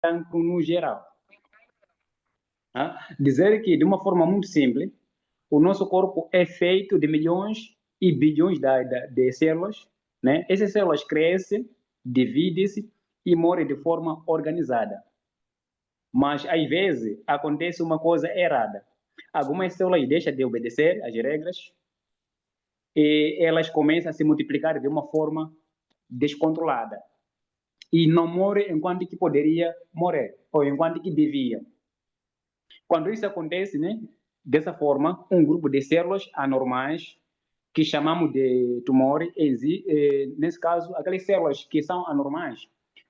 cancro no geral. Dizer que, de uma forma muito simples, o nosso corpo é feito de milhões e bilhões de células, né? Essas células crescem, dividem-se e morrem de forma organizada. Mas, às vezes, acontece uma coisa errada. Algumas células deixam de obedecer às regras e elas começam a se multiplicar de uma forma descontrolada. E não morrem enquanto que poderia morrer, ou enquanto que devia. Quando isso acontece, né, dessa forma, um grupo de células anormais, que chamamos de tumores, nesse caso, aquelas células que são anormais,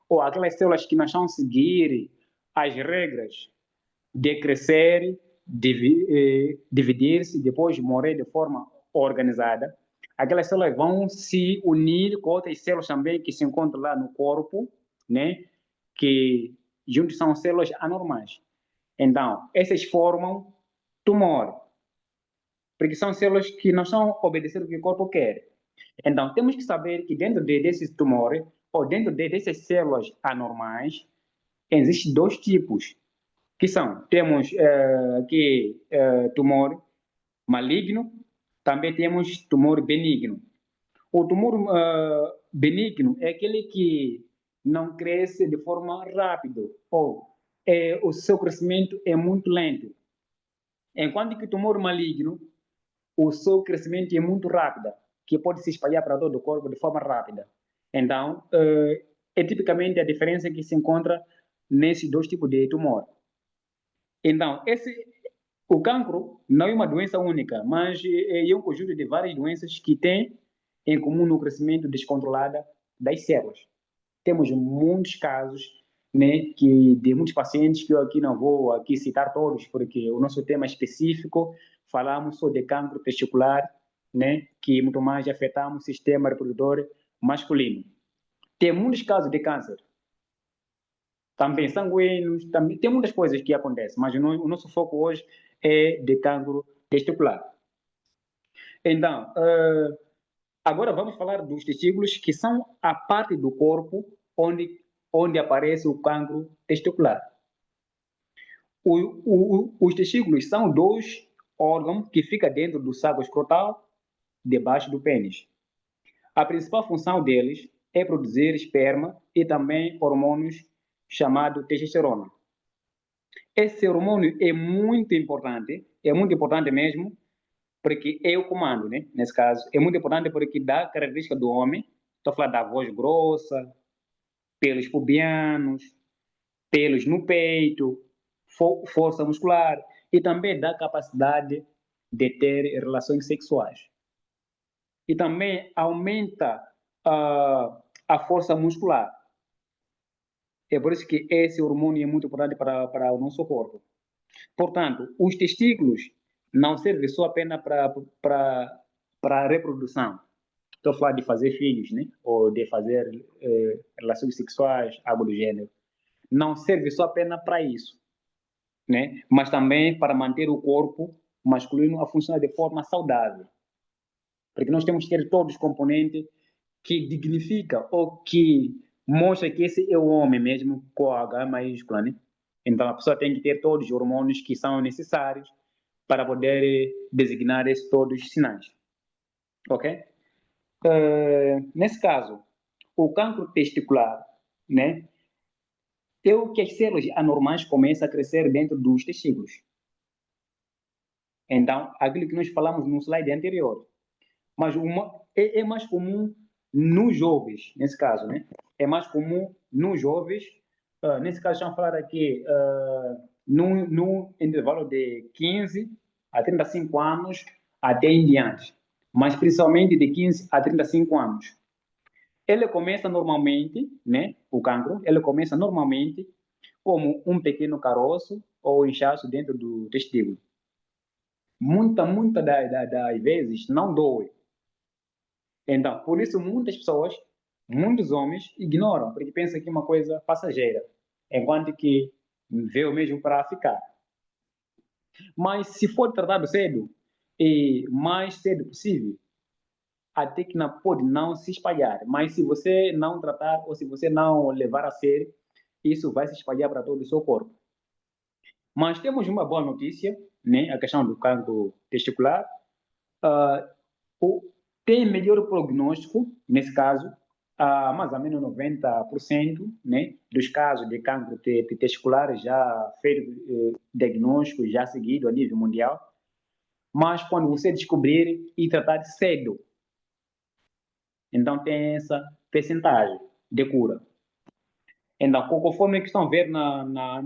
ou aquelas células que não estão seguir as regras de crescer, dividir-se, depois morrer de forma organizada, aquelas células vão se unir com outras células também que se encontram lá no corpo, né, que juntos são células anormais. Então, essas formam tumor, porque são células que não estão obedecendo o que o corpo quer. Então, temos que saber que dentro desses tumores, ou dentro dessas células anormais, existem dois tipos, que são, temos aqui tumor maligno, também temos tumor benigno. O tumor benigno é aquele que não cresce de forma rápida, ou o seu crescimento é muito lento. Enquanto que o tumor maligno, o seu crescimento é muito rápido, que pode se espalhar para todo o corpo de forma rápida. Então, é tipicamente a diferença que se encontra nesses dois tipos de tumor. Então, o cancro não é uma doença única, mas é um conjunto de várias doenças que têm em comum no crescimento descontrolado das células. Temos muitos casos, né, de muitos pacientes, que eu aqui não vou aqui citar todos, porque o nosso tema é específico, falamos sobre cancro testicular, né, que muito mais afetamos o sistema reprodutor masculino. Tem muitos casos de câncer, também sanguíneos, também, tem muitas coisas que acontecem, mas o nosso foco hoje é de cancro testicular. Então, agora vamos falar dos testículos, que são a parte do corpo onde aparece o cancro testicular. Os testículos são dois órgãos que ficam dentro do saco escrotal, debaixo do pênis. A principal função deles é produzir esperma e também hormônios chamados testosterona. Esse hormônio é muito importante mesmo, porque é o comando, né? Nesse caso, é muito importante porque dá característica do homem. Estou a falar da voz grossa, pelos pubianos, pelos no peito, força muscular e também dá capacidade de ter relações sexuais. E também aumenta a força muscular. É por isso que esse hormônio é muito importante para o nosso corpo. Portanto, os testículos não servem só apenas para a reprodução. Estou a falar de fazer filhos, né? Ou de fazer relações sexuais, algo do gênero. Não serve só apenas para isso, né? Mas também para manter o corpo masculino a funcionar de forma saudável. Porque nós temos que ter todos os componentes que dignifica ou que mostra que esse é o homem mesmo, com H maiúscula, né? Então a pessoa tem que ter todos os hormônios que são necessários para poder designar todos os sinais. Ok? Nesse caso, o cancro testicular, né, é o que as células anormais começam a crescer dentro dos testículos. Então, aquilo que nós falamos no slide anterior. Mas é mais comum nos jovens, nesse caso, né? É mais comum nos jovens, nesse caso, estamos a falar aqui no intervalo de 15 a 35 anos até em diante, mas principalmente de 15 a 35 anos. Ele começa normalmente, né? O cancro, ele começa normalmente como um pequeno caroço ou inchaço dentro do testículo. Muita das vezes não dói. Então, por isso muitas pessoas, muitos homens ignoram, porque pensam que é uma coisa passageira, enquanto que veio mesmo para ficar. Mas se for tratado cedo, e mais cedo possível, até que pode não se espalhar. Mas se você não tratar ou se você não levar a sério, isso vai se espalhar para todo o seu corpo. Mas temos uma boa notícia, né? A questão do cancro testicular. Ah, o- tem melhor prognóstico, nesse caso, mais ou menos 90%, né, dos casos de cancro testicular já feito diagnóstico, já seguido a nível mundial. Mas quando você descobrir e tratar cedo, então tem essa percentagem de cura. Então, conforme que estão a ver na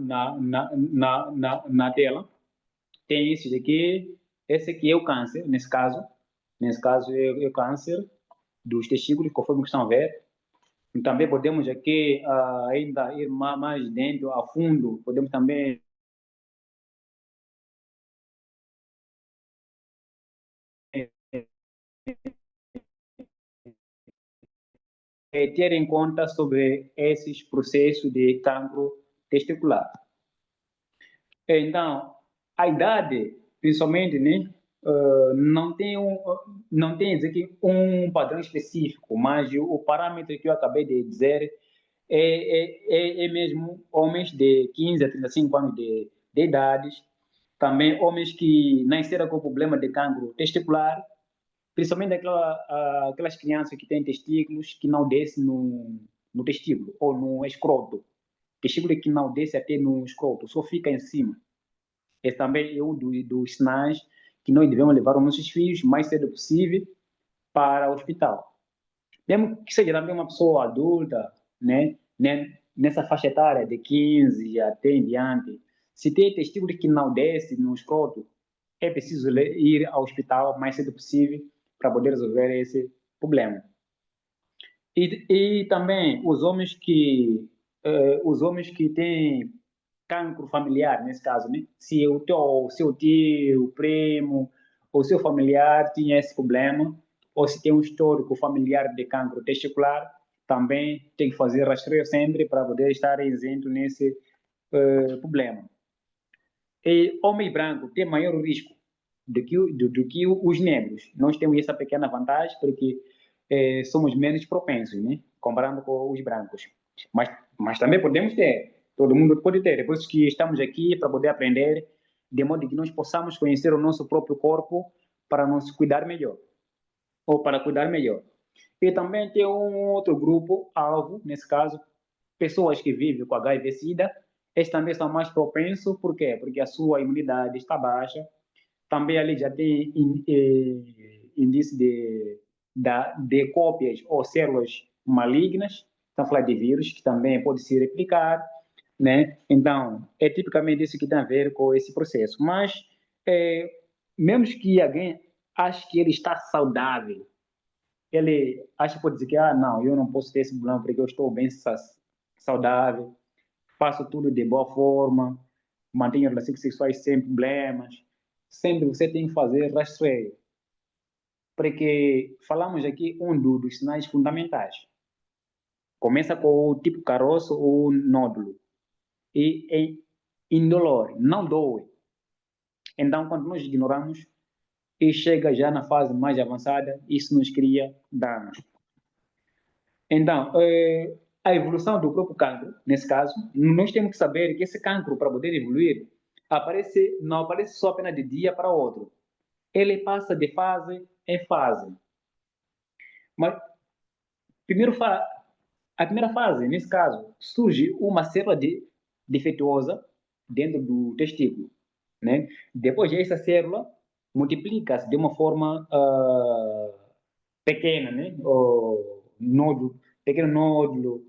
tela, tem esse aqui é o câncer, nesse caso é o câncer dos testículos, conforme que estão a ver. E também podemos aqui ainda ir mais dentro, a fundo, podemos também ter em conta sobre esses processos de cancro testicular. Então, a idade, principalmente, né, não tem dizer que um padrão específico, mas o parâmetro que eu acabei de dizer é mesmo homens de 15 a 35 anos de idade, também homens que nasceram com problema de cancro testicular, principalmente aquelas crianças que têm testículos que não descem no testículo ou no escroto. Testículo que não desce até no escroto, só fica em cima. Esse também é um dos sinais que nós devemos levar os nossos filhos o mais cedo possível para o hospital. Mesmo que seja também uma pessoa adulta, né, nessa faixa etária de 15 até em diante, se tem testículo que não desce no escroto, é preciso ir ao hospital o mais cedo possível para poder resolver esse problema. E também os homens que têm cancro familiar, nesse caso, né? Se o seu tio, o primo, ou seu familiar tinha esse problema, ou se tem um histórico familiar de cancro testicular, também tem que fazer rastreio sempre para poder estar isento nesse problema. E homem branco tem maior risco do que os negros. Nós temos essa pequena vantagem porque somos menos propensos, né? Comparando com os brancos. Mas também podemos ter, todo mundo pode ter. Depois que estamos aqui para poder aprender, de modo que nós possamos conhecer o nosso próprio corpo para nos cuidar melhor, ou para cuidar melhor. E também tem um outro grupo, alvo, nesse caso, pessoas que vivem com HIV-Sida, estes também são mais propensos, por quê? Porque a sua imunidade está baixa, também ali já tem índice de cópias ou células malignas, estamos falando de vírus, que também pode se replicar, né? Então, é tipicamente isso que tem a ver com esse processo. Mas, é, mesmo que alguém ache que ele está saudável, ele acha que pode dizer que, não, eu não posso ter esse problema porque eu estou bem saudável, faço tudo de boa forma, mantenho relações sexuais sem problemas. Sempre você tem que fazer rastreio, porque falamos aqui dos sinais fundamentais. Começa com o tipo caroço ou nódulo e é indolor, não doe. Então, quando nós ignoramos e chega já na fase mais avançada, isso nos cria danos. Então, a evolução do próprio cancro, nesse caso, nós temos que saber que esse cancro, para poder evoluir, não aparece só apenas de dia para outro. Ele passa de fase em fase. Mas, primeiro, a primeira fase, nesse caso, surge uma célula defeituosa dentro do testículo, né? Depois, essa célula multiplica-se de uma forma pequena, né? O nódulo, pequeno nódulo,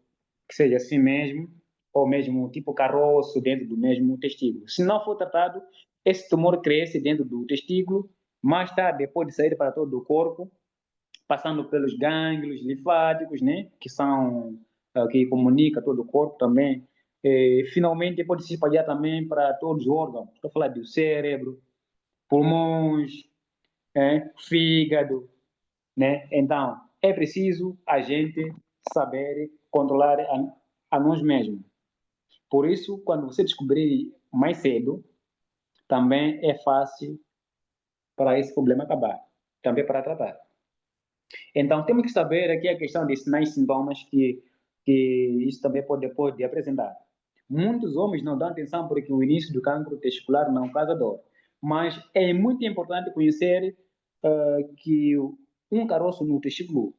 que seja assim mesmo, ou mesmo tipo caroço dentro do mesmo testículo. Se não for tratado, esse tumor cresce dentro do testículo, mais tarde pode sair para todo o corpo, passando pelos gânglios linfáticos, né, que são que comunica todo o corpo também. Finalmente pode se espalhar também para todos os órgãos. Estou falando do cérebro, pulmões, fígado, né? Então, é preciso a gente saber controlar a nós mesmos. Por isso, quando você descobrir mais cedo, também é fácil para esse problema acabar, também para tratar. Então, temos que saber aqui a questão de sinais e sintomas que isso também pode apresentar. Muitos homens não dão atenção porque o início do cancro testicular não causa dor. Mas é muito importante conhecer que um caroço no testículo,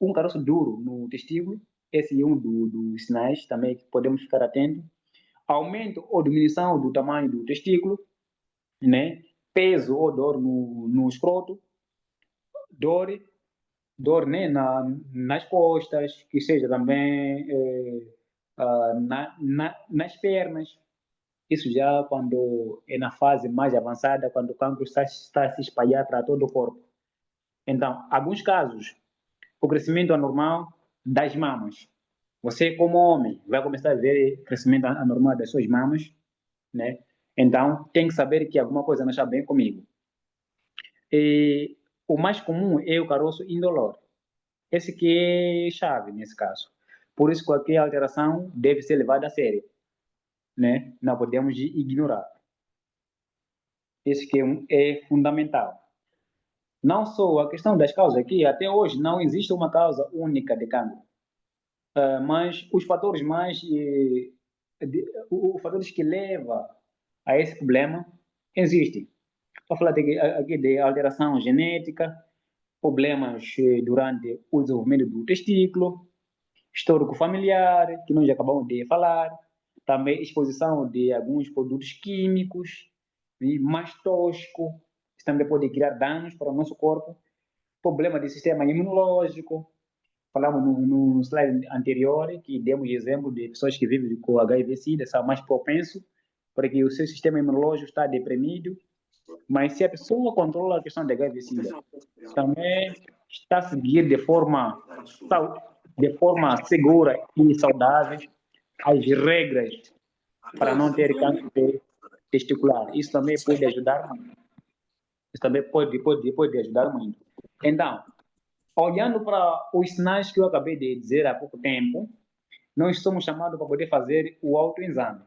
um caroço duro no testículo, esse é um dos sinais também que podemos ficar atentos. Aumento ou diminuição do tamanho do testículo, né? Peso ou dor no escroto, dor né? Nas costas, que seja também nas pernas. Isso já quando é na fase mais avançada, quando o cancro está a se espalhar para todo o corpo. Então, alguns casos, o crescimento anormal das mamas. Você, como homem, vai começar a ver crescimento anormal das suas mamas, né? Então, tem que saber que alguma coisa não está bem comigo. E o mais comum é o caroço indolor. Esse que é chave nesse caso. Por isso, qualquer alteração deve ser levada a sério, né? Não podemos ignorar. Esse que é fundamental. Não só a questão das causas aqui, até hoje não existe uma causa única de cancro. Mas os fatores os fatores que levam a esse problema existem. Estou falando aqui de alteração genética, problemas durante o desenvolvimento do testículo, histórico familiar, que nós acabamos de falar, também exposição de alguns produtos químicos, e mais tóxico, isso também pode criar danos para o nosso corpo, problema do sistema imunológico. Falamos no slide anterior que demos exemplo de pessoas que vivem com HIV/SIDA, são mais propensos, porque o seu sistema imunológico está deprimido. Mas se a pessoa controla a questão de HIV/SIDA, também está a seguir de forma segura e saudável as regras para não ter câncer testicular. Isso também pode ajudar muito. Isso também pode ajudar muito. Então, olhando para os sinais que eu acabei de dizer há pouco tempo, nós somos chamados para poder fazer o autoexame.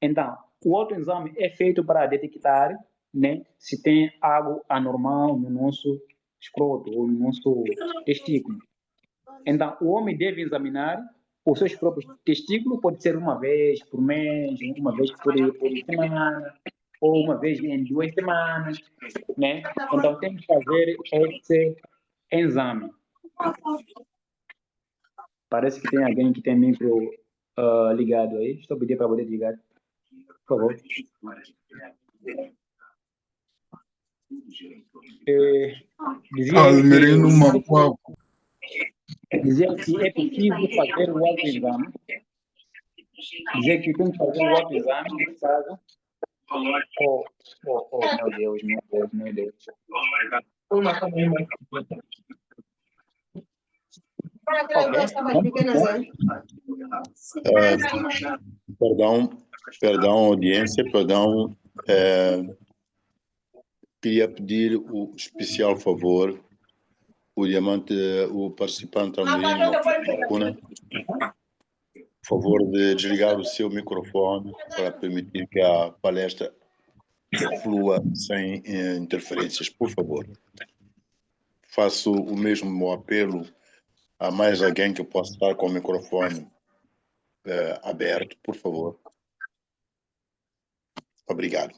Então, o autoexame é feito para detectar, né, se tem algo anormal no nosso escroto ou no nosso testículo. Então, o homem deve examinar os seus próprios testículos, pode ser uma vez por mês, uma vez por semana, ou uma vez em 2 semanas, né? Então, tem que fazer esse exame. Parece que tem alguém que tem micro ligado aí. Estou pedindo para poder ligar, por favor. Almerino Macuaco. Dizia que é preciso fazer o autoexame. Dizia que tem que fazer o autoexame, nesse caso. Meu Deus, meu Deus, meu Deus. Perdão, audiência, perdão. Queria pedir o especial favor, o participante Almerino Macuna, por favor de desligar o seu microfone para permitir que a palestra flua sem interferências, por favor. Faço o mesmo apelo a mais alguém que possa estar com o microfone aberto, por favor. Obrigado.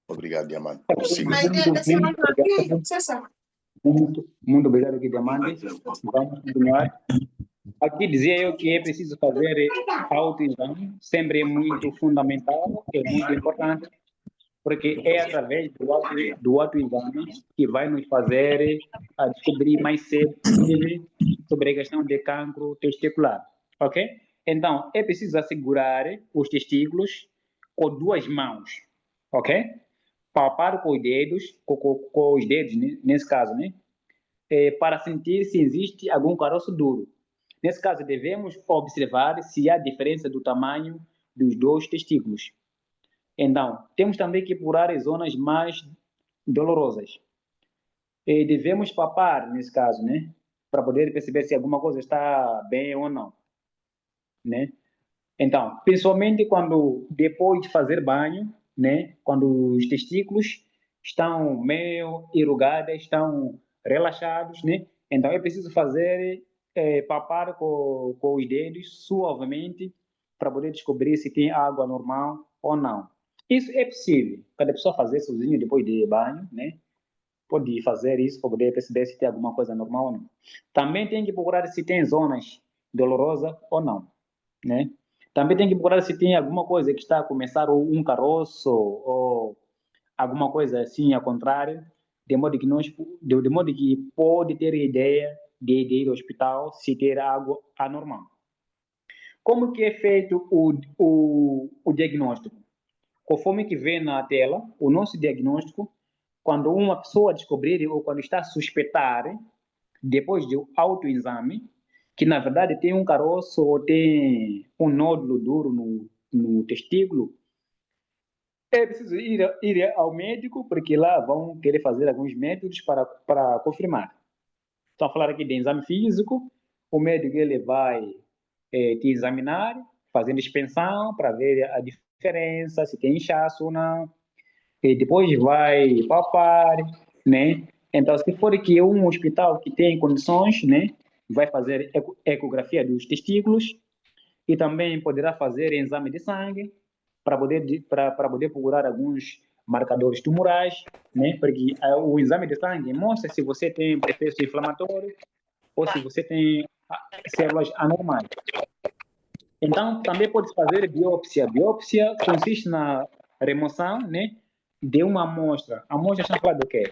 Obrigado, Diamante. Muito obrigado, Diamante. Vamos continuar. Aqui dizia eu que é preciso fazer autoexame, sempre é muito fundamental, é muito importante, porque é através do autoexame que vai nos fazer descobrir mais cedo sobre a questão de cancro testicular, ok? Então, é preciso assegurar os testículos com 2 mãos, ok? Palpar com os dedos, nesse caso, né? Para sentir se existe algum caroço duro. Nesse caso, devemos observar se há diferença do tamanho dos 2 testículos. Então, temos também que apurar as zonas mais dolorosas. E devemos papar, nesse caso, né? Para poder perceber se alguma coisa está bem ou não, né? Então, principalmente quando depois de fazer banho, né? Quando os testículos estão meio enrugados, estão relaxados, né? Então, é preciso fazer papar com os dedos suavemente para poder descobrir se tem água normal ou não. Isso é possível. Cada pessoa fazer sozinho depois de banho, né? Pode fazer isso para poder perceber se tem alguma coisa normal ou não. Também tem que procurar se tem zonas dolorosas ou não, né? Também tem que procurar se tem alguma coisa que está a começar um caroço ou alguma coisa assim ao contrário, de modo que pode ter ideia de ir ao hospital se ter algo anormal. Como que é feito o diagnóstico? Conforme que vê na tela, o nosso diagnóstico, quando uma pessoa descobrir ou quando está a suspeitar, depois do autoexame, que na verdade tem um caroço ou tem um nódulo duro no testículo, é preciso ir ao médico, porque lá vão querer fazer alguns métodos para confirmar. Estão a falar aqui de exame físico, o médico ele vai te examinar, fazendo inspeção para ver a diferença, se tem inchaço ou não, e depois vai palpar, né? Então, se for que um hospital que tem condições, né, vai fazer ecografia dos testículos e também poderá fazer exame de sangue para poder procurar alguns marcadores tumorais, né? Porque o exame de sangue mostra se você tem processo inflamatório ou se você tem células anormais. Então, também pode fazer biópsia. Biópsia consiste na remoção, né, de uma amostra. A amostra está falando do quê?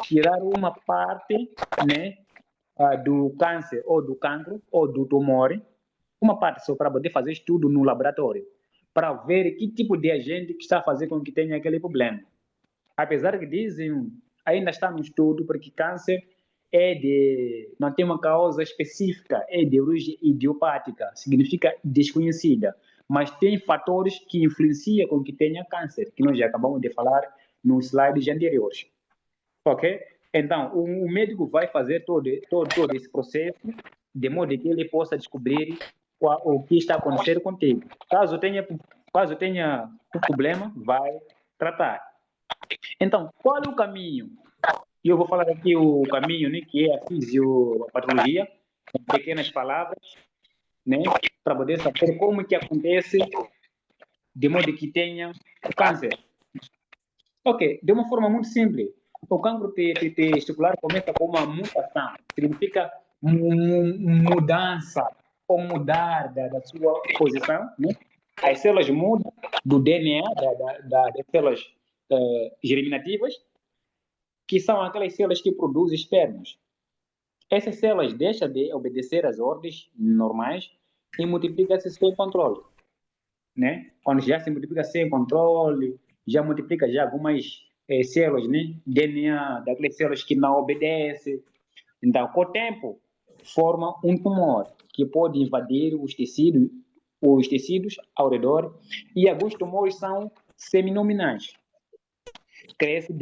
Tirar uma parte, né, do câncer ou do cancro ou do tumor, uma parte só para poder fazer estudo no laboratório, para ver que tipo de agente que está a fazer com que tenha aquele problema. Apesar que dizem, ainda está no estudo, porque câncer não tem uma causa específica, é de origem idiopática, significa desconhecida, mas tem fatores que influenciam com que tenha câncer, que nós já acabamos de falar nos slides anteriores. Ok? Então, o médico vai fazer todo esse processo de modo que ele possa descobrir o que está acontecendo contigo. Caso tenha um problema, vai tratar. Então, qual é o caminho? Eu vou falar aqui o caminho, né, que é a fisiopatologia, em pequenas palavras, né, para poder saber como que acontece de modo que tenha câncer. Ok, de uma forma muito simples. O cancro testicular começa com uma mutação, significa mudança ou mudar da sua posição, né? As células mudam do DNA das células germinativas, que são aquelas células que produzem espermas. Essas células deixam de obedecer às ordens normais e multiplicam-se sem controle, né? Quando já se multiplica sem controle, já multiplica já algumas células, né? DNA daquelas células que não obedecem. Então, com o tempo, forma um tumor que pode invadir os tecidos ao redor, e alguns tumores são seminominais, crescem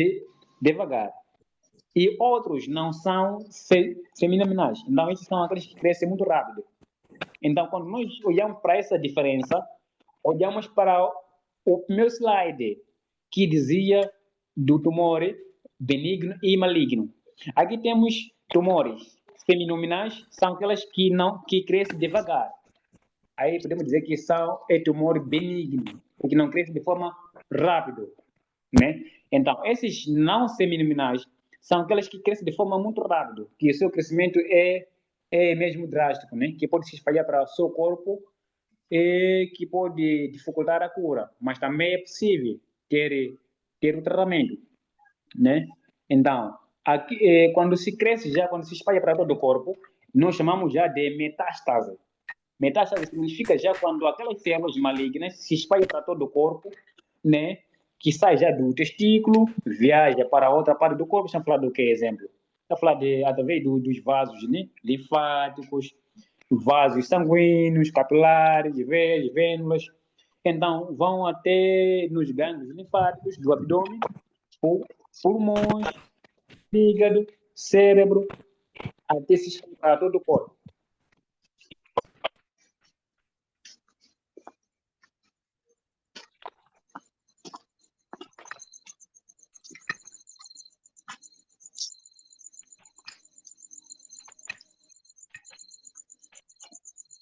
devagar. E outros não são seminominais. Então, esses são aqueles que crescem muito rápido. Então, quando nós olhamos para essa diferença, olhamos para o primeiro slide, que dizia do tumor benigno e maligno. Aqui temos tumores seminominais, são aquelas que crescem devagar. Aí podemos dizer que é tumor benigno, porque não cresce de forma rápida, né? Então, esses não seminominais são aquelas que crescem de forma muito rápida, que o seu crescimento é mesmo drástico, né? Que pode se espalhar para o seu corpo e que pode dificultar a cura, mas também é possível ter o tratamento, né? Então, aqui, quando se cresce já, quando se espalha para todo o corpo, nós chamamos já de metástase. Metástase significa já quando aquelas células malignas se espalham para todo o corpo, né? Que sai já do testículo, viaja para outra parte do corpo. Estamos falando do que exemplo? Estamos falando através dos vasos, né? Linfáticos, vasos sanguíneos, capilares, veias, vênulas. Então, vão até nos gânglios linfáticos do abdômen, pulmões, fígado, cérebro, até se espalhar todo o corpo.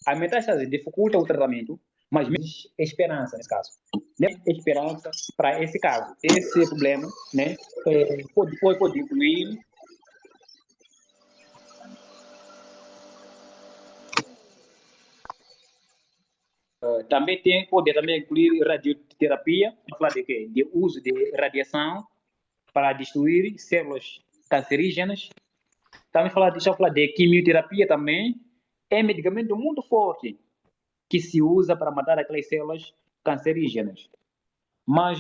A metástase dificulta o tratamento mas mesmo esperança nesse caso. Esperança para esse caso, esse problema, né? Pode incluir também pode também incluir radioterapia, falar de quê? De uso de radiação para destruir células cancerígenas. Também deixa eu falar de quimioterapia também. É medicamento muito forte que se usa para matar aquelas células cancerígenas. Mas,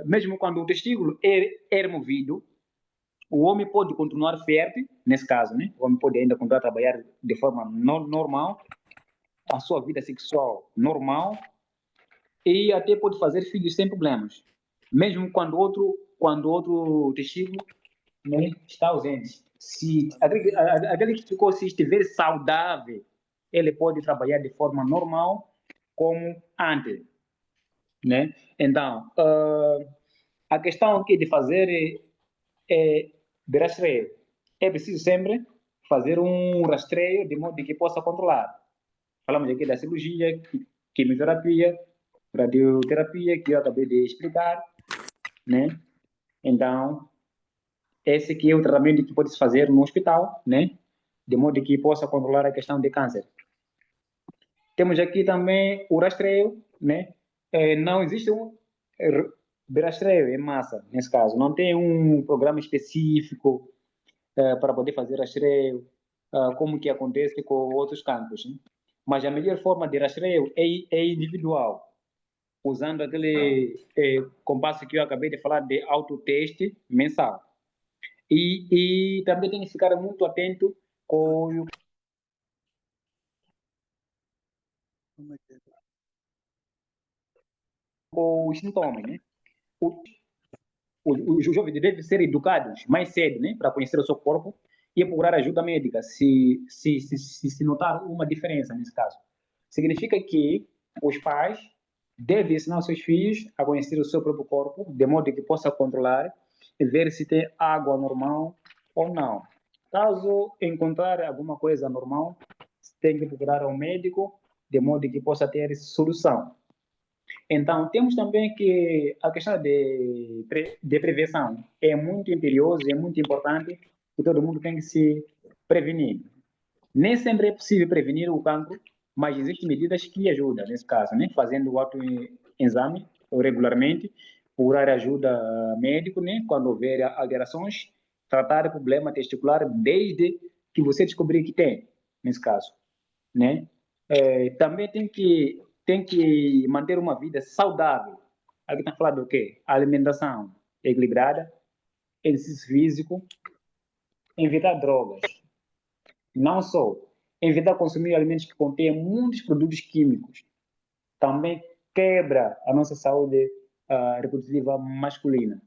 mesmo quando o testículo é removido, o homem pode continuar fértil, nesse caso, né? O homem pode ainda continuar a trabalhar de forma normal, a sua vida sexual normal, e até pode fazer filhos sem problemas. Mesmo quando outro testículo, né, está ausente. Se aquele que ficou, se estiver saudável, ele pode trabalhar de forma normal, como antes, né? Então, a questão aqui de fazer de rastreio, é preciso sempre fazer um rastreio de modo que possa controlar. Falamos aqui da cirurgia, quimioterapia, radioterapia, que eu acabei de explicar, né? Então, esse aqui é o tratamento que pode se fazer no hospital, né? De modo que possa controlar a questão de câncer. Temos aqui também o rastreio, né? Não existe um rastreio em massa, nesse caso. Não tem um programa específico para poder fazer rastreio, como que acontece com outros campos, né? Mas a melhor forma de rastreio é individual, usando aquele compasso que eu acabei de falar de autoteste mensal. E também tem que ficar muito atento com os sintomas, né? Os jovens devem ser educados mais cedo, né? Para conhecer o seu corpo e procurar ajuda médica se notar uma diferença nesse caso. Significa que os pais devem ensinar os seus filhos a conhecer o seu próprio corpo, de modo que possa controlar e ver se tem água normal ou não. Caso encontrar alguma coisa normal, tem que procurar um médico, de modo que possa ter solução. Então, temos também que a questão de prevenção é muito imperiosa, é muito importante, que todo mundo tem que se prevenir. Nem sempre é possível prevenir o cancro, mas existem medidas que ajudam nesse caso, né? Fazendo o autoexame regularmente, procurar ajuda médico, né? Quando houver alterações, tratar o problema testicular desde que você descobrir que tem, nesse caso, né? Também tem que manter uma vida saudável. Aqui está falando do quê? Alimentação equilibrada, exercício físico, evitar drogas. Não só evitar consumir alimentos que contêm muitos produtos químicos. Também quebra a nossa saúde reprodutiva masculina.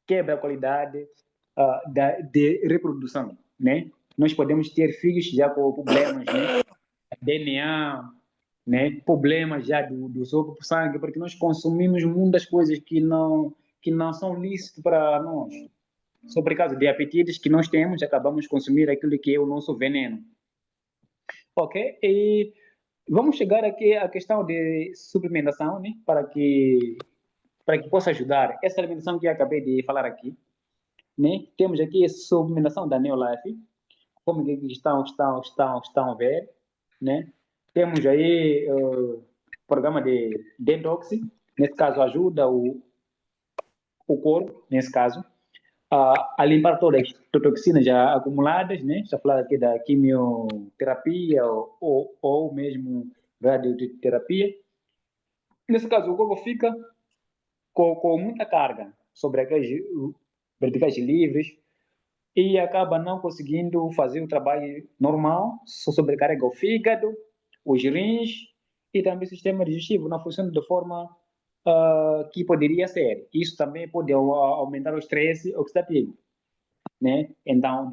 Quebra a qualidade de reprodução, né? Nós podemos ter filhos já com problemas, né? DNA, né? Problemas já do seu próprio sangue, porque nós consumimos muitas coisas que não são lícitas para nós. Só por causa de apetites que nós temos, acabamos de consumir aquilo que é o nosso veneno. Ok? E vamos chegar aqui à questão de suplementação, né? Para que possa ajudar. Essa alimentação que eu acabei de falar aqui, né? Temos aqui a suplementação da Neolife, como que estão a ver, né? Temos aí o programa de detox, nesse caso ajuda o corpo, nesse caso, a limpar todas as toxinas já acumuladas, né? Já falar aqui da quimioterapia ou mesmo radioterapia. Nesse caso, o corpo fica com muita carga sobre aquelas verticais livres e acaba não conseguindo fazer o trabalho normal, só sobrecarrega o fígado, os rins e também o sistema digestivo, não funciona da forma que poderia ser. Isso também pode aumentar o estresse oxidativo, né? Então,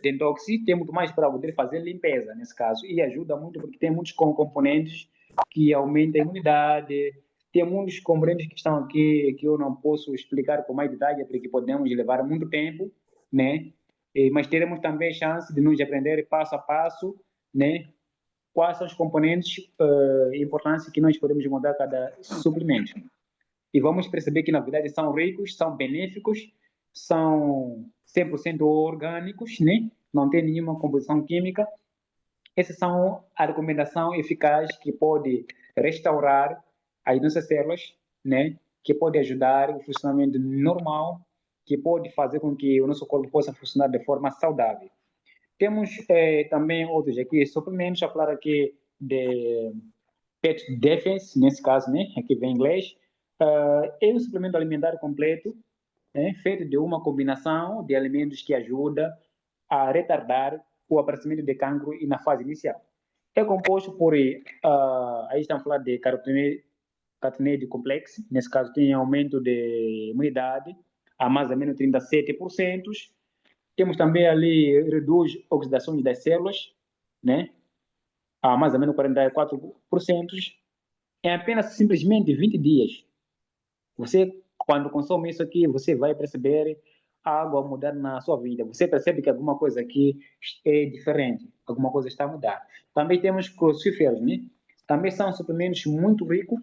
detox tem muito mais para poder fazer limpeza, nesse caso, e ajuda muito porque tem muitos componentes que aumentam a imunidade, tem muitos componentes que estão aqui que eu não posso explicar com mais detalhe, porque podemos levar muito tempo, né? Mas teremos também chance de nos aprender passo a passo, né? quais são os componentes importantes que nós podemos encontrar cada suplemento. E vamos perceber que, na verdade, são ricos, são benéficos, são 100% orgânicos, né? Não tem nenhuma composição química. Essas são a recomendação eficaz que pode restaurar as nossas células, né? Que pode ajudar o funcionamento normal, que pode fazer com que o nosso corpo possa funcionar de forma saudável. Temos também outros aqui, suplementos, a falar aqui de Pet Defense, nesse caso, né? Aqui vem em inglês. É um suplemento alimentar completo, né? Feito de uma combinação de alimentos que ajuda a retardar o aparecimento de cancro e na fase inicial. É composto por, aí estamos falando de carotenoide complexo, nesse caso tem aumento de imunidade a mais ou menos 37%. Temos também ali, reduz oxidações das células, né? A mais ou menos 44%. Em apenas simplesmente 20 dias. Você, quando consome isso aqui, você vai perceber algo a mudar na sua vida. Você percebe que alguma coisa aqui é diferente, alguma coisa está a mudar. Também temos crucíferos, né? Também são suplementos muito ricos.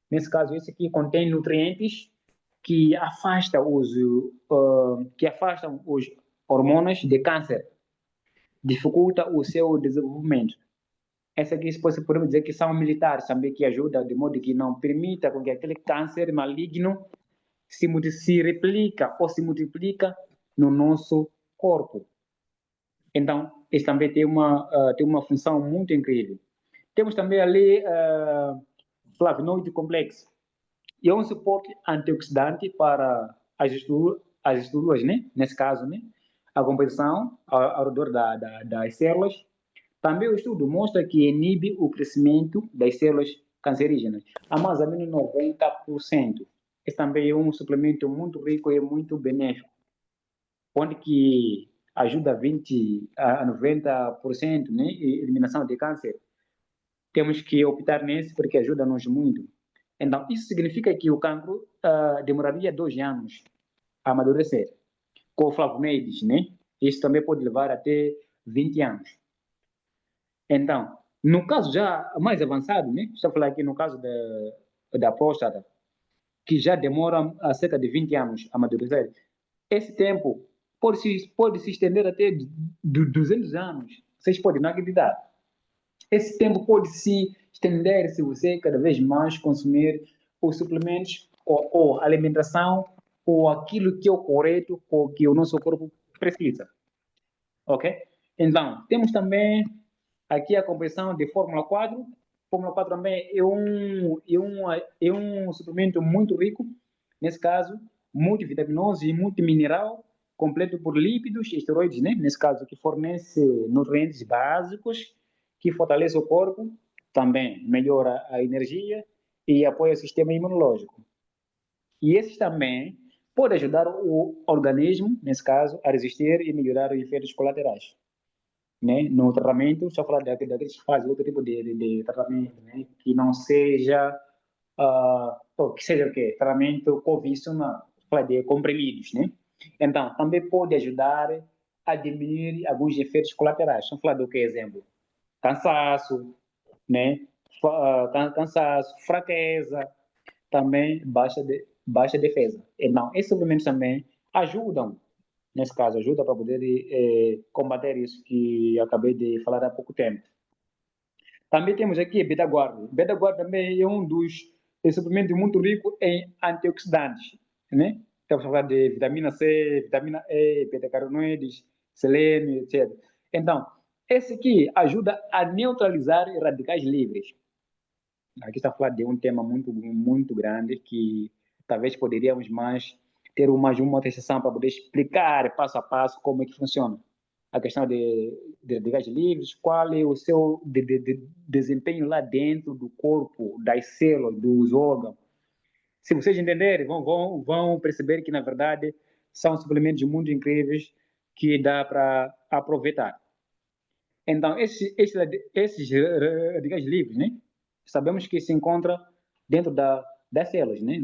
Nesse caso, esse aqui contém nutrientes que afastam os hormônios de câncer, dificulta o seu desenvolvimento. Essa aqui podemos dizer que são militares também, que ajudam de modo que não permita que aquele câncer maligno se replica ou se multiplica no nosso corpo. Então, isso também tem uma função muito incrível. Temos também ali flavonoide complexo. E é um suporte antioxidante para as estruturas, né? Nesse caso, né? A composição ao redor das células. Também o estudo mostra que inibe o crescimento das células cancerígenas a mais ou menos 90%. Esse também é um suplemento muito rico e muito benéfico, onde que ajuda 20 a 90%, né? Eliminação de câncer. Temos que optar nesse porque ajuda-nos muito. Então, isso significa que o cancro demoraria 2 anos a amadurecer. Com flavonoides, né? Isso também pode levar até 20 anos. Então, no caso já mais avançado, né? Estou a falar aqui no caso da próstata, que já demora cerca de 20 anos a amadurecer. Esse tempo pode se estender até 200 anos. Vocês podem não acreditar. Esse tempo pode se estender se você cada vez mais consumir os suplementos ou alimentação ou aquilo que é o correto ou que o nosso corpo precisa. Ok? Então, temos também aqui a composição de Fórmula 4. Fórmula 4 também é um suplemento muito rico, nesse caso, multivitaminoso e multimineral, completo por lípidos e esteroides, né? Nesse caso, que fornece nutrientes básicos, que fortalece o corpo, também melhora a energia e apoia o sistema imunológico. E esses também podem ajudar o organismo, nesse caso, a resistir e melhorar os efeitos colaterais. Né? No tratamento, só falar daqueles que fazem outro tipo de tratamento, né? Que não seja, que seja o quê? Tratamento convencional, falar de comprimidos, né? Então, também pode ajudar a diminuir alguns efeitos colaterais. Vamos falar do que exemplo? Cansaço, né? Cansaço, fraqueza, também baixa defesa. Então, esses suplementos também ajudam, nesse caso, ajuda para poder combater isso que acabei de falar há pouco tempo. Também temos aqui beta-guarda. Beta-guarda também é um dos suplementos muito rico em antioxidantes, né? Estamos falando de vitamina C, vitamina E, beta-carotenoides, selênio, etc. Então, esse aqui ajuda a neutralizar radicais livres. Aqui está falando de um tema muito grande que talvez poderíamos ter mais uma outra sessão para poder explicar passo a passo como é que funciona a questão de radicais livres, qual é o seu desempenho lá dentro do corpo, das células, dos órgãos. Se vocês entenderem, vão perceber que, na verdade, são suplementos muito incríveis que dá para aproveitar. Então, esses radicais livres, né? Sabemos que se encontra dentro das células, né?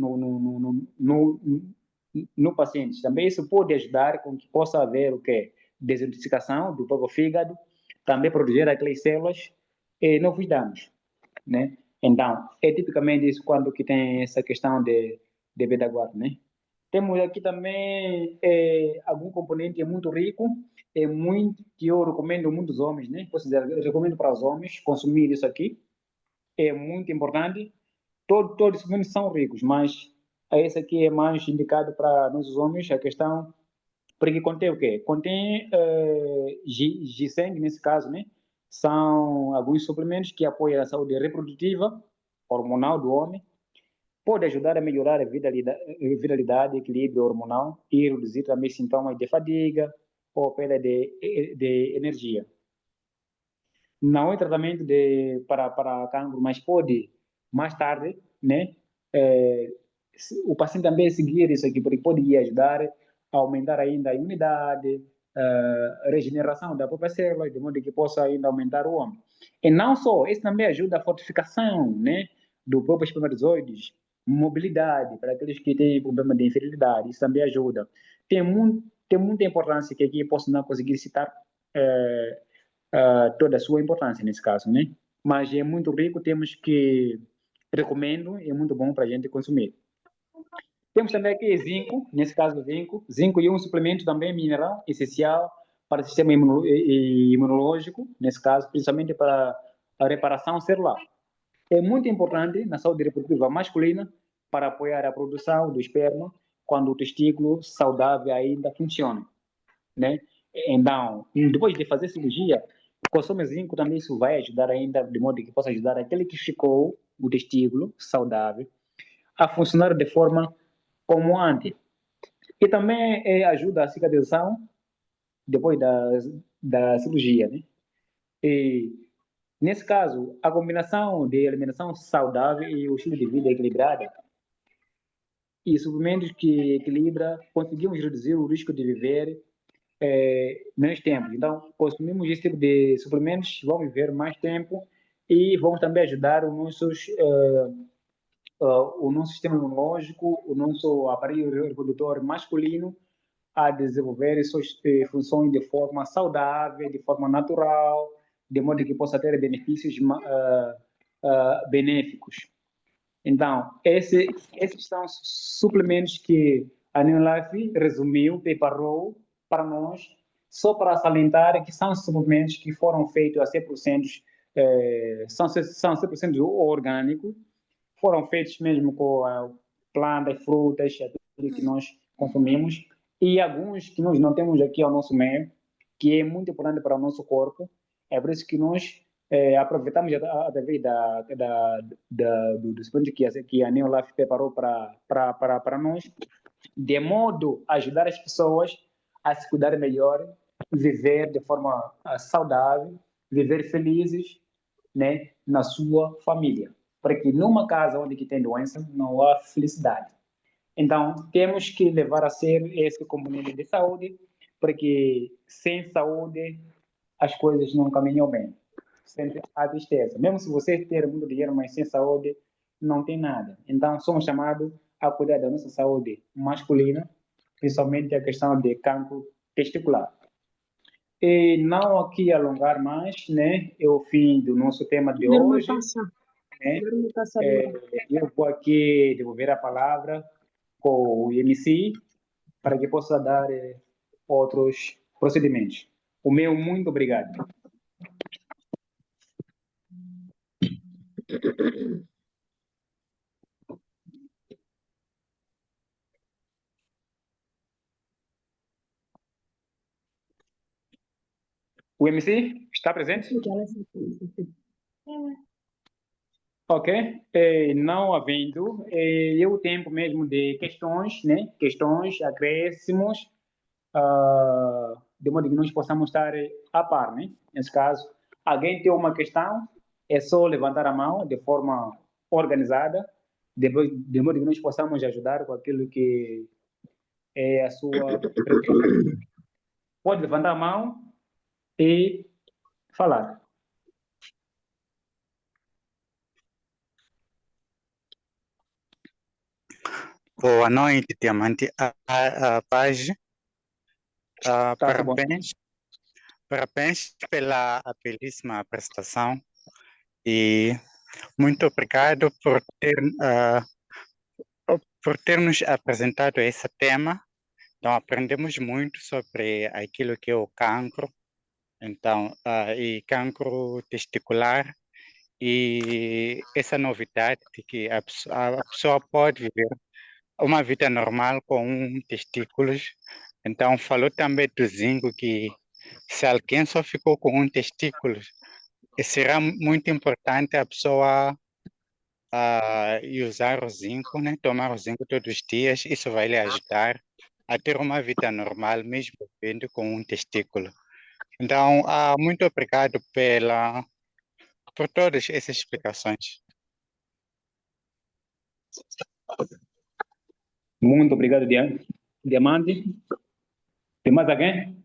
No paciente. Também isso pode ajudar com que possa haver o quê? Desintoxicação do próprio fígado, também proteger aquelas células novos danos, né? Então, é tipicamente isso quando que tem essa questão de beta-guarda, né? Temos aqui também algum componente muito rico, que eu recomendo muitos homens, né? Posso dizer, eu recomendo para os homens consumir isso aqui, é muito importante. Todos os suplementos são ricos, mas esse aqui é mais indicado para nós os homens, a questão, porque contém o quê? Contém ginseng, nesse caso, né? São alguns suplementos que apoiam a saúde reprodutiva, hormonal do homem, pode ajudar a melhorar a vitalidade, equilíbrio hormonal e reduzir também sintomas de fadiga ou perda de energia. Não é tratamento para cancro, mas pode, mais tarde, né, o paciente também seguir isso aqui, porque pode ajudar a aumentar ainda a imunidade, a regeneração da própria célula, de modo que possa ainda aumentar o homem. E não só, isso também ajuda a fortificação, né, do próprio espermatozoides, mobilidade, para aqueles que têm problema de infertilidade, isso também ajuda. Tem muita importância que aqui posso não conseguir citar toda a sua importância nesse caso, né? Mas é muito rico, temos que recomendo, é muito bom para a gente consumir. Temos também aqui zinco, nesse caso zinco. Zinco é um suplemento também mineral essencial para o sistema imunológico, nesse caso, principalmente para a reparação celular. É muito importante na saúde reprodutiva masculina para apoiar a produção do esperma quando o testículo saudável ainda funciona, né? Então, depois de fazer cirurgia, consome zinco também, isso vai ajudar ainda, de modo que possa ajudar aquele que ficou o testículo saudável a funcionar de forma como antes. E também ajuda a cicatrização depois da cirurgia, né? E, nesse caso, a combinação de alimentação saudável e o estilo de vida equilibrado e suplementos que equilibra, conseguimos reduzir o risco de viver menos tempo. Então, consumimos esse tipo de suplementos, vamos viver mais tempo e vamos também ajudar o nosso sistema imunológico, o nosso aparelho reprodutor masculino a desenvolver suas funções de forma saudável, de forma natural, de modo que possa ter benefícios benéficos. Então, esses são os suplementos que a New Life resumiu, preparou para nós, só para salientar que são suplementos que foram feitos a 100%, são 100% orgânicos, foram feitos mesmo com plantas, frutas, aquilo que nós consumimos, e alguns que nós não temos aqui ao nosso meio, que é muito importante para o nosso corpo. É por isso que nós aproveitamos através do suplemento que a Neolife preparou para nós, de modo a ajudar as pessoas a se cuidar melhor, viver de forma saudável, viver felizes, né, na sua família. Porque numa casa onde tem doença, não há felicidade. Então, temos que levar a sério esse componente de saúde, porque sem saúde as coisas não caminham bem. Sempre há tristeza. Mesmo se você ter muito dinheiro, mas sem saúde, não tem nada. Então, somos chamados a cuidar da nossa saúde masculina, principalmente a questão de cancro testicular. E não aqui alongar mais, né? É o fim do nosso tema de hoje. Né? Eu vou aqui devolver a palavra com o MC para que possa dar outros procedimentos. O meu muito obrigado. O MC está presente? Ok. Não havendo, é o tempo mesmo de questões, né? Questões, acréscimos, de modo que nós possamos estar a par, né? Nesse caso, alguém tem uma questão, é só levantar a mão de forma organizada, de modo que nós possamos ajudar com aquilo que é a sua preocupação. Pode levantar a mão e falar. Boa noite, Diamante. Paz. Tá bom. Parabéns pela belíssima apresentação. E muito obrigado por ter nos apresentado esse tema. Então, aprendemos muito sobre aquilo que é o cancro, então, e cancro testicular, e essa novidade de que a pessoa pode viver uma vida normal com um testículos. Então, falou também do zinco, que se alguém só ficou com um testículo, será muito importante a pessoa e usar o zinco, né? Tomar o zinco todos os dias, isso vai lhe ajudar a ter uma vida normal, mesmo vivendo com um testículo. Então, muito obrigado por todas essas explicações. Muito obrigado, Diamante. Tem mais alguém?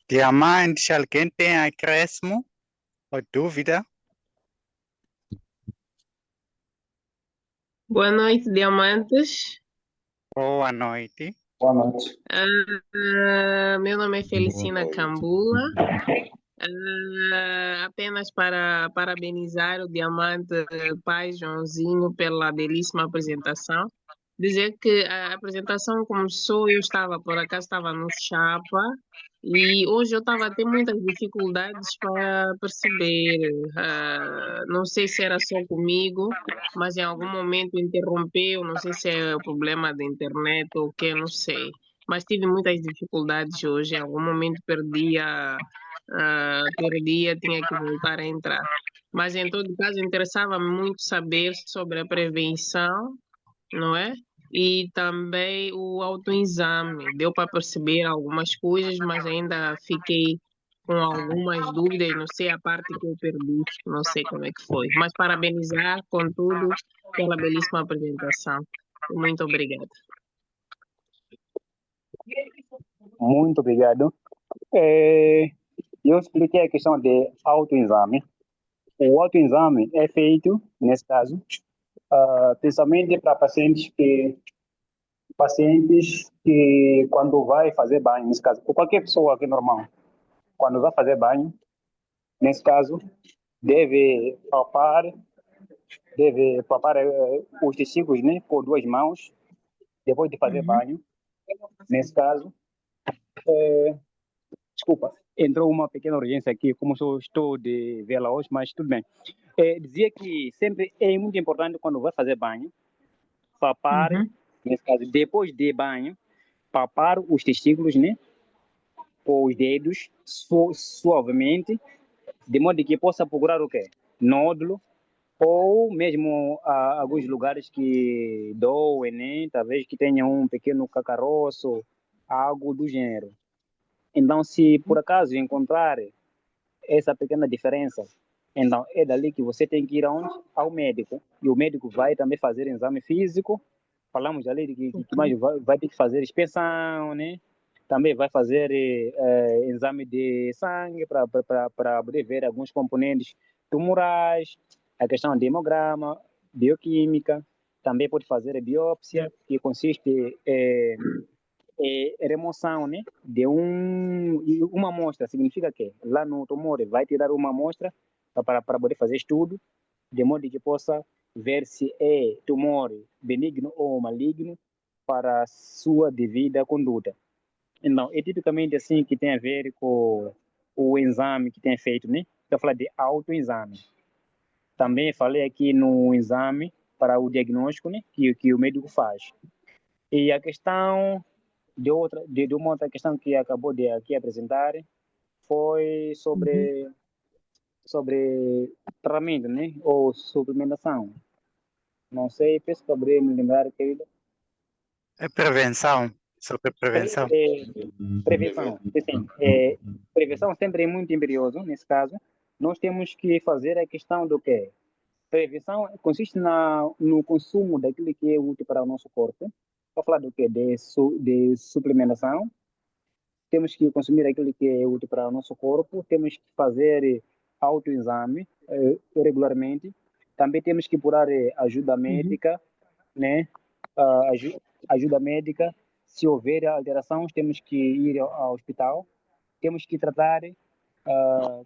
Diamante, se alguém tem acréscimo ou dúvida? Boa noite, diamantes. Boa noite. Boa noite. Meu nome é Felicina noite. Cambula. Apenas para parabenizar o Diamante Pai Joãozinho pela belíssima apresentação. Dizer que a apresentação começou, por acaso estava no Chapa, e hoje eu estava a ter muitas dificuldades para perceber. Não sei se era só comigo, mas em algum momento interrompeu, não sei se é o problema da internet ou o que, não sei. Mas tive muitas dificuldades hoje, em algum momento perdia, tinha que voltar a entrar. Mas, em todo caso, interessava-me muito saber sobre a prevenção, não é? E também o autoexame. Deu para perceber algumas coisas, mas ainda fiquei com algumas dúvidas, não sei a parte que eu perdi, não sei como é que foi. Mas parabenizar, contudo, pela belíssima apresentação. Muito obrigada. Muito obrigado. Eu expliquei a questão de autoexame. O autoexame é feito, nesse caso, principalmente para pacientes que quando vai fazer banho, nesse caso, ou qualquer pessoa que é normal, quando vai fazer banho, nesse caso, deve palpar os testículos, né, com duas mãos, depois de fazer banho. Nesse caso, desculpa, entrou uma pequena urgência aqui, como eu estou de vela hoje, mas tudo bem. Dizia que sempre é muito importante quando vai fazer banho, papar, nesse caso, depois de banho, papar os testículos, né, com os dedos, suavemente, de modo que possa procurar o quê? Nódulo, ou mesmo alguns lugares que doem, né, talvez que tenha um pequeno cacaroço, algo do gênero. Então, se por acaso encontrar essa pequena diferença, então é dali que você tem que ir aonde? Ao médico. E o médico vai também fazer exame físico. Falamos ali de que mais vai ter que fazer inspeção, né? Também vai fazer exame de sangue para poder ver alguns componentes tumorais, a questão de hemograma, bioquímica. Também pode fazer a biópsia, que consiste remoção, né, de uma amostra. Significa que lá no tumor vai tirar uma amostra para poder fazer estudo, de modo que possa ver se é tumor benigno ou maligno para a sua devida conduta. Então, é tipicamente assim que tem a ver com o exame que tem feito, né? Eu falei de autoexame. Também falei aqui no exame para o diagnóstico, né, que o médico faz. E a questão de uma outra questão que acabou de aqui apresentar foi sobre tratamento, né? Ou suplementação. Não sei, peço para poder me lembrar, querida. É prevenção, sobre prevenção. Prevenção. Assim, prevenção sempre é muito imperioso, nesse caso. Nós temos que fazer a questão do quê? Prevenção consiste no consumo daquilo que é útil para o nosso corpo. Vou falar do quê? De suplementação, temos que consumir aquilo que é útil para o nosso corpo, temos que fazer autoexame regularmente, também temos que procurar ajuda médica, né? Ajuda médica, se houver alterações, temos que ir ao hospital, temos que tratar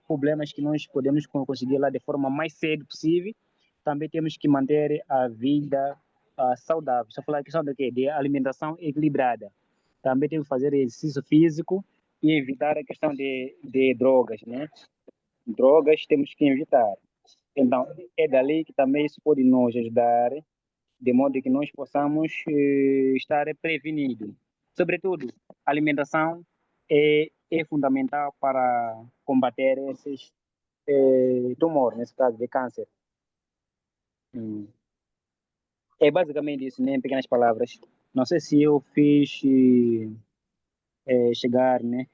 problemas que nós podemos conseguir lá de forma mais cedo possível, também temos que manter a vida saudável. Só falar a questão de quê? De alimentação equilibrada. Também temos que fazer exercício físico e evitar a questão de drogas, né? Drogas temos que evitar. Então, é dali que também isso pode nos ajudar, de modo que nós possamos estar prevenidos. Sobretudo, a alimentação é fundamental para combater esses tumores, nesse caso de câncer. É basicamente isso, né, em pequenas palavras. Não sei se eu fiz chegar, né?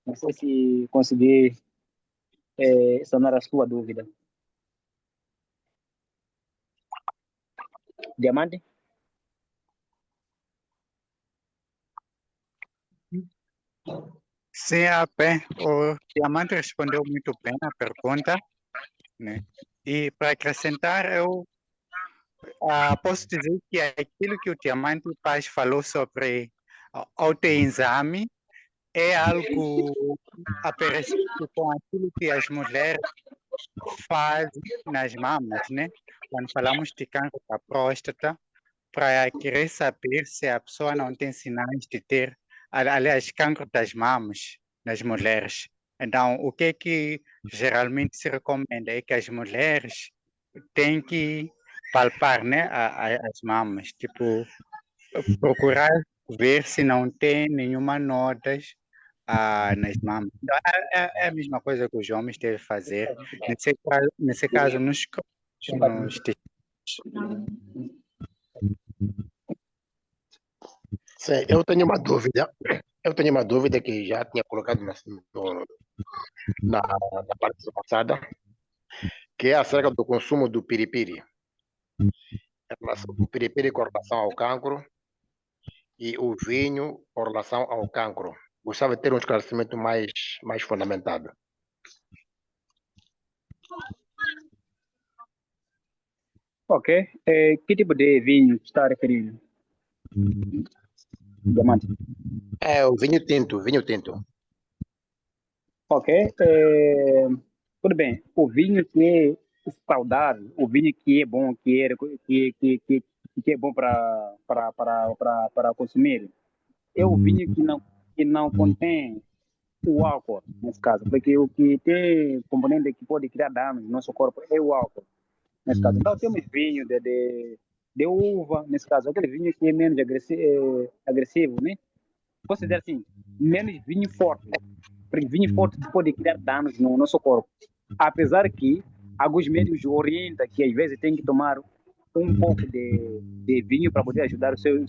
Não sei se consegui sanar a sua dúvida. Diamante? Sim, o Diamante respondeu muito bem a pergunta, né? E para acrescentar, eu posso dizer que aquilo que o Diamante Paz falou sobre autoexame é algo parecido com aquilo que as mulheres fazem nas mamas, né? Quando falamos de câncer da próstata, para querer saber se a pessoa não tem sinais de ter, aliás, câncer das mamas nas mulheres. Então, o que geralmente se recomenda é que as mulheres têm que palpar, né, as mamas, tipo, procurar ver se não tem nenhuma nodas nas mamas. Então, é a mesma coisa que os homens devem fazer. Nesse caso, nos Sim, eu tenho uma dúvida. Eu tenho uma dúvida que já tinha colocado na parte passada, que é acerca do consumo do piripiri. Em relação ao piripiri com relação ao cancro e o vinho com relação ao cancro. Gostava de ter um esclarecimento mais fundamentado. Ok. Que tipo de vinho está referindo? Diamante. É o vinho tinto, vinho tinto. Ok. Tudo bem. O vinho que é saudável, o vinho que é bom, que é bom para consumir, é o vinho que não contém o álcool, nesse caso, porque o que tem componente que pode criar danos no nosso corpo é o álcool, nesse caso. Então, temos vinho de uva, nesse caso, aquele vinho que é menos agressivo, né? Considera assim, menos vinho forte, porque vinho forte pode criar danos no nosso corpo. Apesar que alguns médicos orientam que às vezes tem que tomar um pouco de vinho para poder ajudar o seu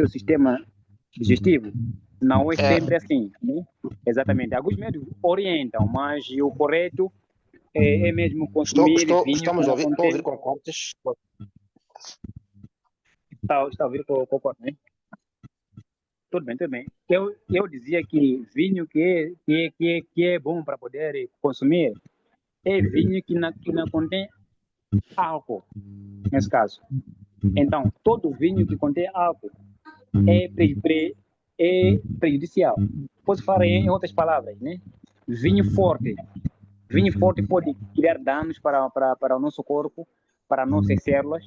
sistema digestivo. Não é sempre assim, né? Exatamente. Alguns médicos orientam, mas o correto é mesmo consumir vinho. Estamos a ouvir com cortes. Está a ouvir com cortes, né? Tudo bem, tudo bem. Eu dizia que vinho que é bom para poder consumir é vinho que não contém álcool, nesse caso. Então, todo vinho que contém álcool é prejudicial. Posso falar em outras palavras, né? Vinho forte. Vinho forte pode criar danos para o nosso corpo, para nossas células,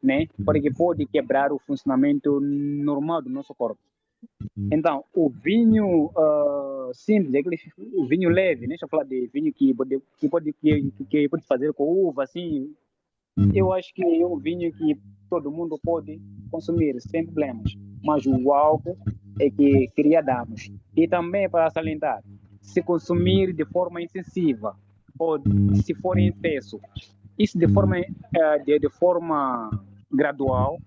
né? Porque pode quebrar o funcionamento normal do nosso corpo. Então, o vinho simples, o vinho leve, né? Deixa eu falar de vinho que pode fazer com uva, assim. Eu acho que é um vinho que todo mundo pode consumir sem problemas. Mas o álcool é que cria danos. E também para salientar, se consumir de forma excessiva ou se for em excesso, isso de forma gradual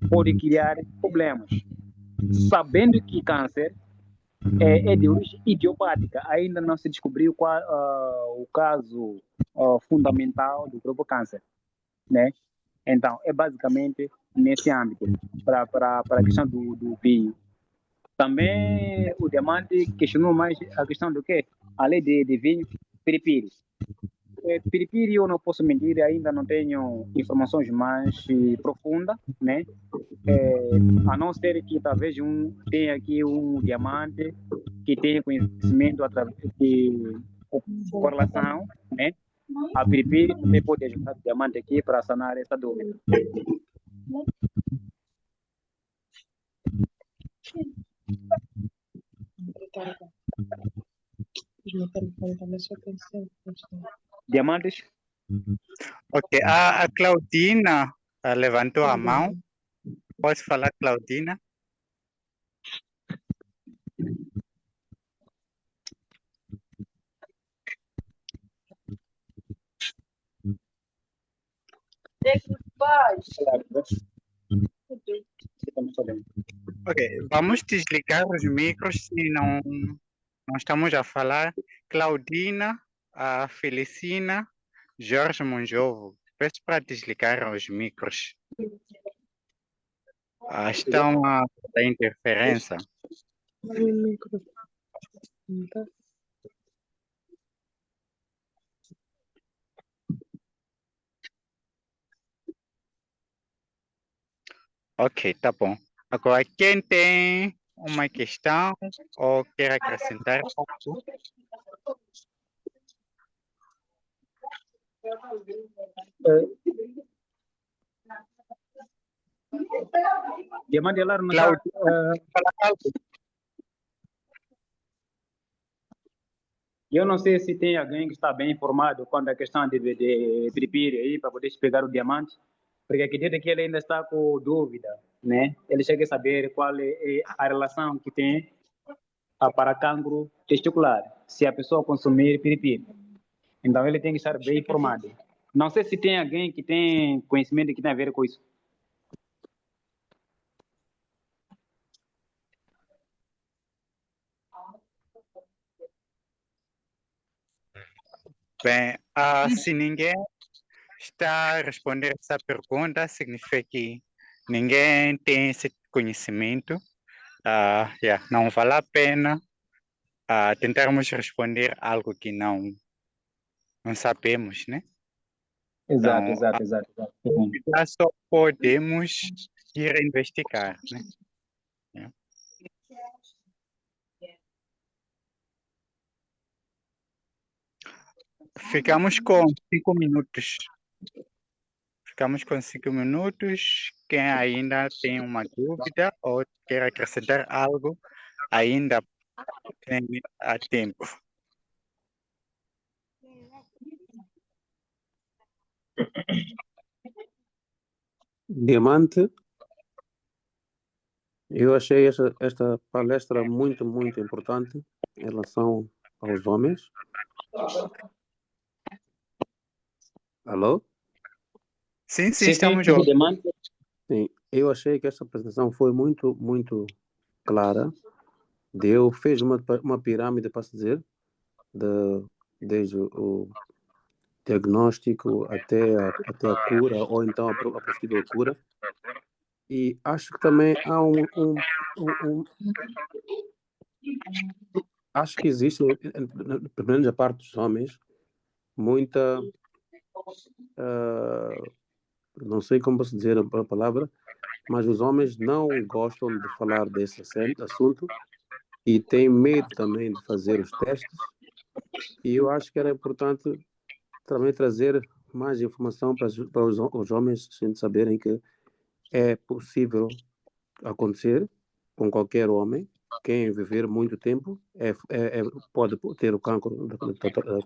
pode criar problemas. Sabendo que câncer é de origem idiopática, ainda não se descobriu qual o caso fundamental do próprio câncer, né? Então, é basicamente nesse âmbito, para a questão do vinho. Também o diamante questionou mais a questão do quê? A lei de vinho piripiri. Piripiri eu não posso mentir, ainda não tenho informações mais profundas, né? A não ser que talvez tenha aqui um diamante que tenha conhecimento através de correlação, né? A piripiri também pode ajudar o diamante aqui para sanar essa dúvida. Diamantes? Ok, a Claudina levantou a mão. Pode falar, Claudina? Ok, vamos desligar os micros se não estamos a falar. Claudina, a Felicina, Jorge Monjovo. Peço para desligar os micros. Estão a dar interferência. Ok, tá bom. Agora, quem tem uma questão ou quer acrescentar algo? Diamante lá no Claudio, fala algo. eu não sei se tem alguém que está bem informado quanto à questão de piripiri aí, para poder pegar o diamante, porque acredito que ele ainda está com dúvida, né? Ele chega a saber qual é a relação que tem para cancro testicular, se a pessoa consumir piripiri. Então ele tem que estar bem informado. Não sei se tem alguém que tem conhecimento que tem a ver com isso. Bem, se ninguém está a responder essa pergunta, significa que ninguém tem esse conhecimento. Não vale a pena tentarmos responder algo que não sabemos, né? Exato, Então, exato. só podemos ir investigar, né? Ficamos com 5 minutos. Quem ainda tem uma dúvida ou quer acrescentar algo, ainda tem tempo. Diamante, eu achei esta palestra muito, muito importante em relação aos homens. Alô? Sim, estamos sim, Diamante. Sim, eu achei que essa apresentação foi muito, muito clara. Fez uma pirâmide, para se dizer, desde o diagnóstico até a cura, ou então a possível cura. E acho que também há acho que existe, pelo menos a parte dos homens, muita, não sei como posso dizer a palavra, mas os homens não gostam de falar desse assunto e têm medo também de fazer os testes. E eu acho que era importante também trazer mais informação para os homens saberem que é possível acontecer com qualquer homem. Quem viver muito tempo pode ter o cancro da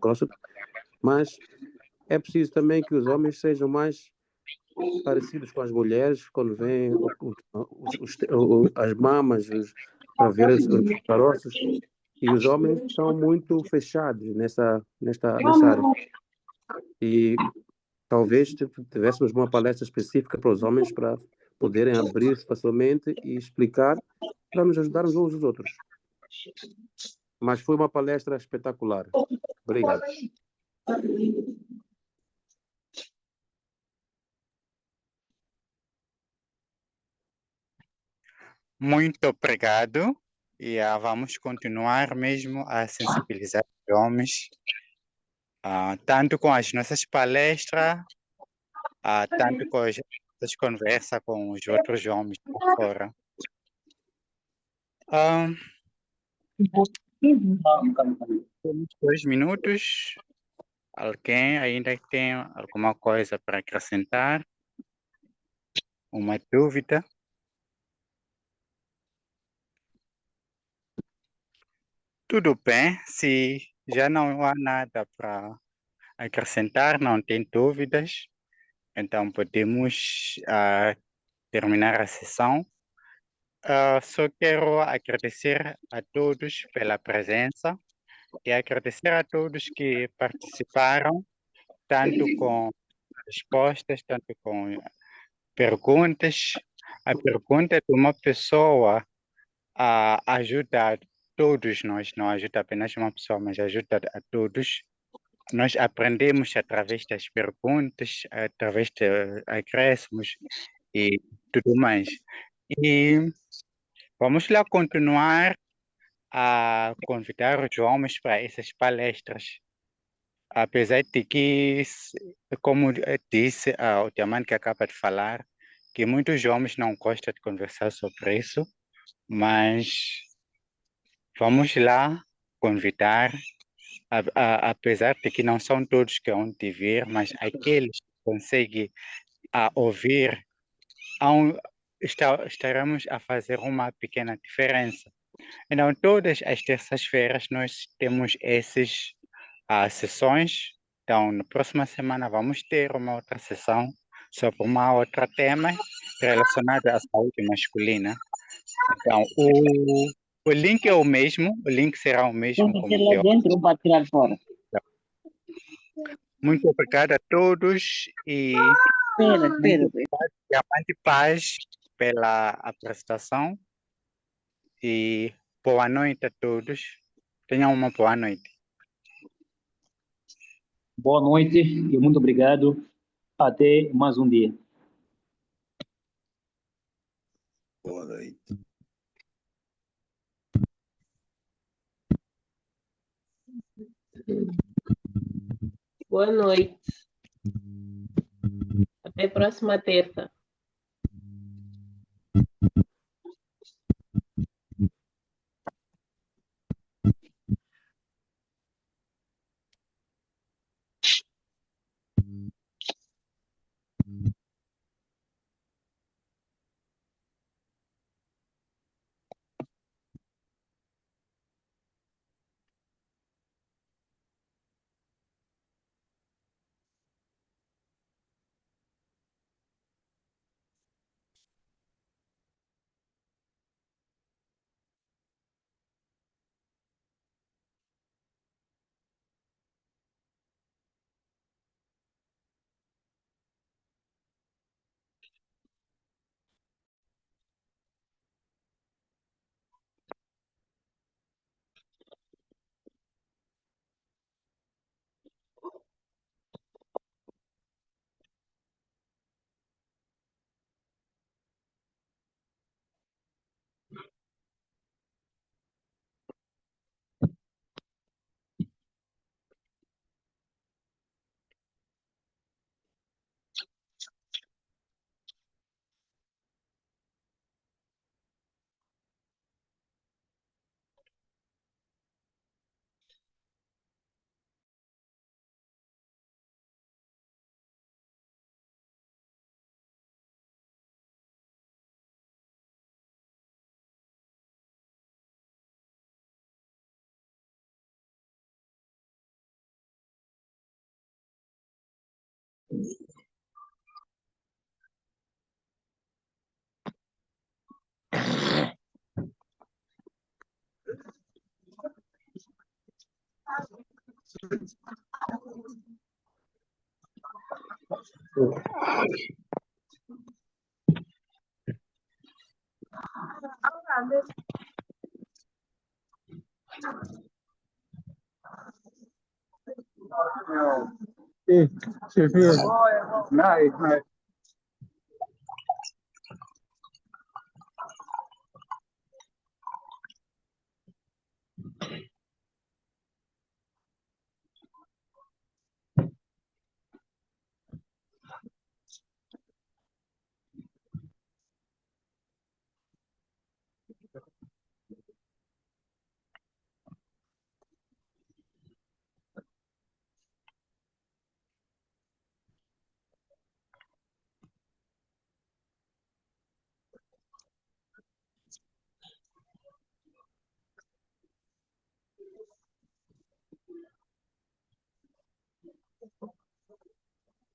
próstata, mas é preciso também que os homens sejam mais parecidos com as mulheres quando vêm as mamas para ver os caroços, e os homens são muito fechados nessa área. E talvez tivéssemos uma palestra específica para os homens para poderem abrir-se facilmente e explicar para nos ajudarmos uns aos outros. Mas foi uma palestra espetacular. Obrigado. Muito obrigado. e vamos continuar mesmo a sensibilizar os homens, tanto com as nossas palestras, tanto com as nossas conversas com os outros homens por fora. Temos 2 minutos. Alguém ainda tem alguma coisa para acrescentar? Uma dúvida? Tudo bem, se já não há nada para acrescentar, não tem dúvidas, então podemos terminar a sessão. Só quero agradecer a todos pela presença e agradecer a todos que participaram, tanto com respostas, tanto com perguntas. A pergunta de uma pessoa ajuda a todos nós, não ajuda apenas uma pessoa, mas ajuda a todos. Nós aprendemos através das perguntas, através de acréscimos e tudo mais. E vamos lá continuar a convidar os homens para essas palestras. Apesar de que, como disse o Diamante que acaba de falar, que muitos homens não gostam de conversar sobre isso, mas vamos lá convidar, apesar de que não são todos que vão te vir, mas aqueles que conseguem ouvir, estaremos a fazer uma pequena diferença. Então, todas as terças-feiras nós temos essas sessões. Então, na próxima semana vamos ter uma outra sessão sobre uma outra tema relacionado à saúde masculina. Então, o link é o mesmo, o link será o mesmo como Vamos lá dentro para tirar fora. Muito obrigado a todos e Espera. Diamante Paz pela apresentação e boa noite a todos. Tenham uma boa noite. Boa noite e muito obrigado. Até mais um dia. Boa noite. Boa noite. Até a próxima terça. Nice.